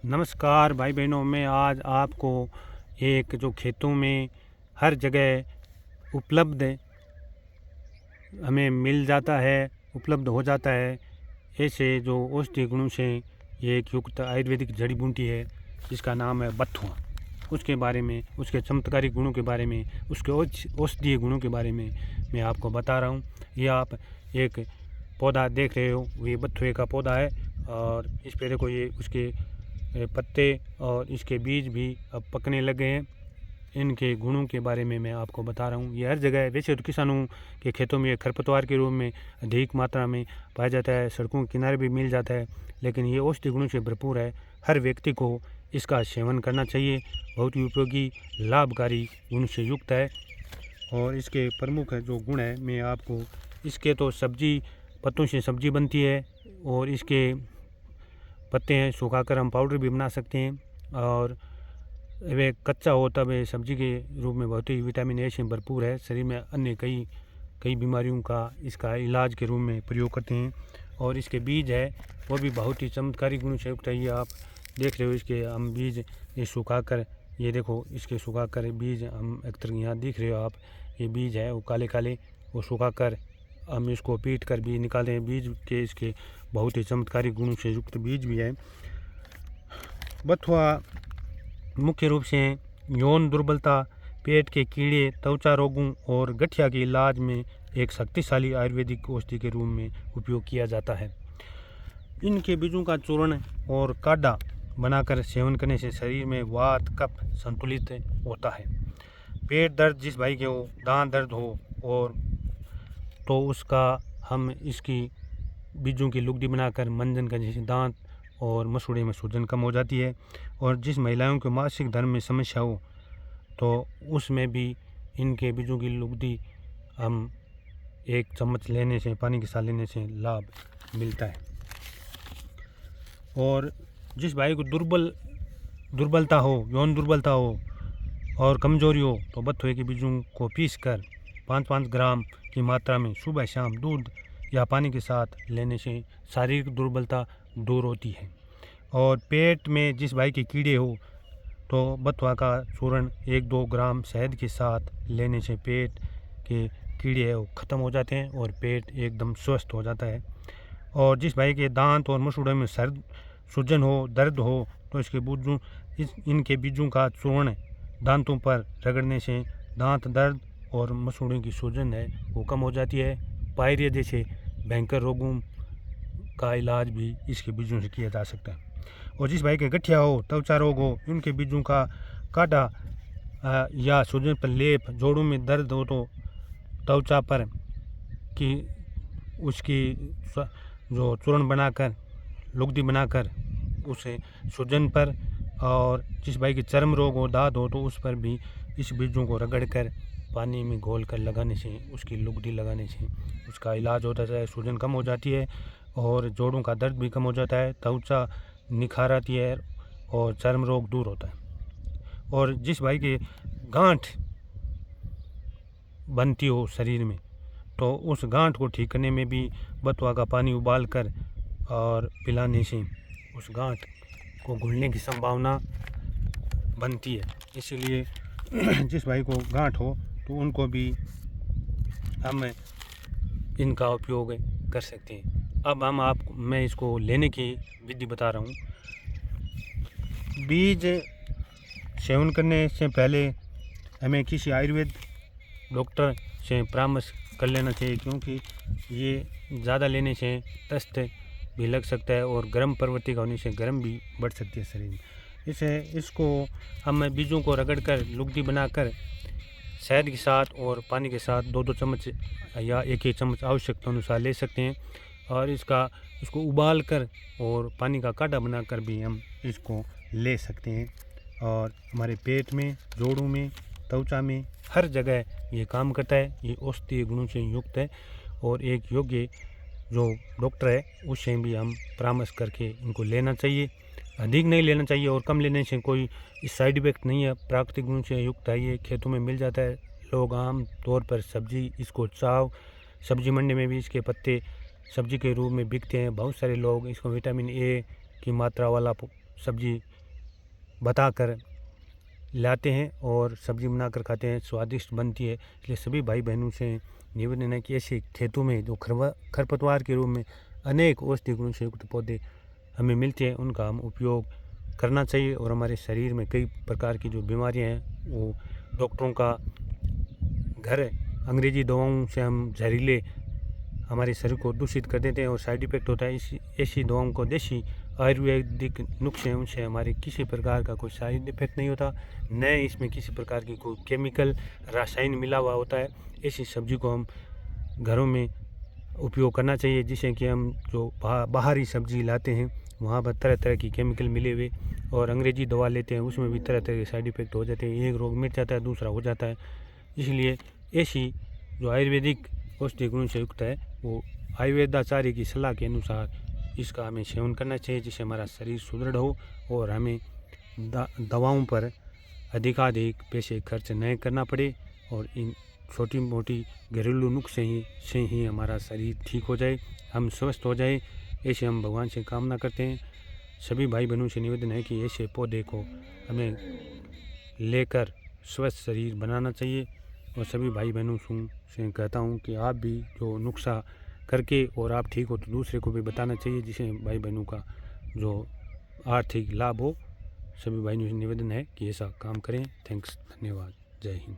नमस्कार भाई बहनों, मैं आज आपको एक जो खेतों में हर जगह उपलब्ध हमें मिल जाता है, उपलब्ध हो जाता है, ऐसे जो औषधीय गुणों से ये एक युक्त आयुर्वेदिक जड़ी बूटी है जिसका नाम है बथुआ। उसके बारे में, उसके चमत्कारिक गुणों के बारे में, उसके औषधीय गुणों के बारे में मैं आपको बता रहा हूँ। ये आप एक पौधा देख रहे हो, ये बथुए का पौधा है और इस पे देखो ये उसके पत्ते और इसके बीज भी अब पकने लगे हैं। इनके गुणों के बारे में मैं आपको बता रहा हूँ। ये हर जगह, वैसे तो किसानों के खेतों में खरपतवार के रूप में अधिक मात्रा में पाया जाता है, सड़कों के किनारे भी मिल जाता है, लेकिन ये औषधि गुणों से भरपूर है। हर व्यक्ति को इसका सेवन करना चाहिए। बहुत ही उपयोगी, लाभकारी गुण से युक्त है। और इसके प्रमुख जो गुण है मैं आपको, इसके तो सब्जी, पत्तों से सब्जी बनती है और इसके पत्ते हैं सुखाकर हम पाउडर भी बना सकते हैं। और वे कच्चा हो तब ये सब्जी के रूप में बहुत ही विटामिन ए से भरपूर है। शरीर में अन्य कई बीमारियों का इसका इलाज के रूप में प्रयोग करते हैं। और इसके बीज है वो भी बहुत ही चमत्कारी गुण से युक्त है। ये आप देख रहे हो, इसके हम बीज ये सुखाकर, ये देखो इसके सुखाकर बीज हम एक तरह यहाँ दिख रहे हो आप, ये बीज है वो काले काले, वो सुखाकर हम इसको पीट कर भी निकालते हैं। बीज के इसके बहुत ही चमत्कारी गुणों से युक्त बीज भी है। बथुआ मुख्य रूप से यौन दुर्बलता, पेट के कीड़े, त्वचा रोगों और गठिया के इलाज में एक शक्तिशाली आयुर्वेदिक औषधि के रूप में उपयोग किया जाता है। इनके बीजों का चूर्ण और काढ़ा बनाकर सेवन करने से शरीर में वात कफ संतुलित होता है। पेट दर्द जिस भाई के हो, दांत दर्द हो और तो उसका हम इसकी बीजों की लुगदी बनाकर मंजन करने से दांत और मसूड़े में सूजन कम हो जाती है। और जिस महिलाओं को मासिक धर्म में समस्या हो तो उसमें भी इनके बीजों की लुगदी हम एक चम्मच लेने से, पानी के साथ लेने से लाभ मिलता है। और जिस भाई को दुर्बलता हो, यौन दुर्बलता हो और कमजोरी हो तो बथुए के बीजों को पीसकर 5-5 ग्राम की मात्रा में सुबह शाम दूध या पानी के साथ लेने से शारीरिक दुर्बलता दूर होती है। और पेट में जिस भाई के कीड़े हो तो बथुआ का चूर्ण 1-2 ग्राम शहद के साथ लेने से पेट के कीड़े है वो ख़त्म हो जाते हैं और पेट एकदम स्वस्थ हो जाता है। और जिस भाई के दांत और मसूड़े में सूजन हो, दर्द हो तो इनके बीजों का चूर्ण दांतों पर रगड़ने से दांत दर्द और मसूड़ों की सूजन है वो कम हो जाती है। पायरिया जैसे भयंकर रोगों का इलाज भी इसके बीजों से किया जा सकता है। और जिस भाई के गठिया हो, त्वचा रोग हो, इनके बीजों का काढ़ा या सूजन पर लेप, जोड़ों में दर्द हो तो त्वचा पर कि उसकी जो चूर्ण बनाकर, लुगदी बनाकर उसे सूजन पर, और जिस भाई के चर्म रोग हो, दाद हो तो उस पर भी इस बीजों को रगड़कर पानी में घोल कर लगाने से, उसकी लुगदी लगाने से उसका इलाज होता है, सूजन कम हो जाती है और जोड़ों का दर्द भी कम हो जाता है, त्वचा निखार आती है और चर्म रोग दूर होता है। और जिस भाई के गांठ बनती हो शरीर में तो उस गांठ को ठीक करने में भी बथुआ का पानी उबाल कर और पिलाने से उस गांठ को घुलने की संभावना बनती है। इसीलिए जिस भाई को गांठ हो तो उनको भी हम इनका उपयोग कर सकते हैं। अब मैं इसको लेने की विधि बता रहा हूँ। बीज सेवन करने से पहले हमें किसी आयुर्वेद डॉक्टर से परामर्श कर लेना चाहिए, क्योंकि ये ज़्यादा लेने से दस्त भी लग सकता है और गर्म प्रवृत्ति का होने से गर्म भी बढ़ सकती है शरीर में। इसको हम बीजों को रगड़कर लुगदी बनाकर शहद के साथ और पानी के साथ 2-2 चम्मच या 1-1 चम्मच आवश्यकता अनुसार ले सकते हैं। और इसको उबाल कर और पानी का काढ़ा बनाकर भी हम इसको ले सकते हैं। और हमारे पेट में, जोड़ों में, त्वचा में, हर जगह ये काम करता है। ये औषधीय गुणों से युक्त है और एक योग्य जो डॉक्टर है उससे भी हम परामर्श करके इनको लेना चाहिए। अधिक नहीं लेना चाहिए और कम लेने से कोई साइड इफेक्ट नहीं है। प्राकृतिक गुणों से युक्त है, ये खेतों में मिल जाता है। लोग आम तौर पर सब्जी मंडी में भी इसके पत्ते सब्जी के रूप में बिकते हैं। बहुत सारे लोग इसको विटामिन ए की मात्रा वाला सब्जी बताकर लाते हैं और सब्ज़ी बनाकर खाते हैं, स्वादिष्ट बनती है। इसलिए सभी भाई बहनों से निवेदन है कि ऐसे खेतों में जो खरपतवार के रूप में अनेक औषधि गुण से युक्त पौधे हमें मिलते हैं, उनका हम उपयोग करना चाहिए। और हमारे शरीर में कई प्रकार की जो बीमारियां हैं वो डॉक्टरों का घर है, अंग्रेजी दवाओं से हम जहरीले हमारे शरीर को दूषित कर देते हैं और साइड इफ़ेक्ट होता है। इसी ऐसी दवाओं को देसी आयुर्वेदिक नुस्खे हैं उनसे हमारे किसी प्रकार का कोई साइड इफ़ेक्ट नहीं होता, न इसमें किसी प्रकार की कोई केमिकल रासायन मिला हुआ होता है। ऐसी सब्जी को हम घरों में उपयोग करना चाहिए, जिससे कि हम जो बाहरी सब्जी लाते हैं वहाँ पर तरह तरह की केमिकल मिले हुए और अंग्रेजी दवा लेते हैं, उसमें भी तरह तरह के साइड इफ़ेक्ट हो जाते हैं। एक रोग मिट जाता है, दूसरा हो जाता है। इसलिए ऐसी जो आयुर्वेदिक औषधि गुण से युक्त है वो आयुर्वेदाचार्य की सलाह के अनुसार इसका हमें सेवन करना चाहिए, जिससे हमारा शरीर सुदृढ़ हो और हमें दवाओं पर अधिकाधिक पैसे खर्च नहीं करना पड़े और इन छोटी मोटी घरेलू नुस्खे से ही हमारा शरीर ठीक हो जाए, हम स्वस्थ हो जाए। ऐसे हम भगवान से कामना करते हैं। सभी भाई बहनों से निवेदन है कि ऐसे पौधे को हमें लेकर स्वस्थ शरीर बनाना चाहिए। और सभी भाई बहनों से कहता हूँ कि आप भी जो नुस्खा करके और आप ठीक हो तो दूसरे को भी बताना चाहिए, जिससे भाई बहनों का जो आर्थिक लाभ हो। सभी भाइयों से निवेदन है कि ऐसा काम करें। थैंक्स, धन्यवाद, जय हिंद।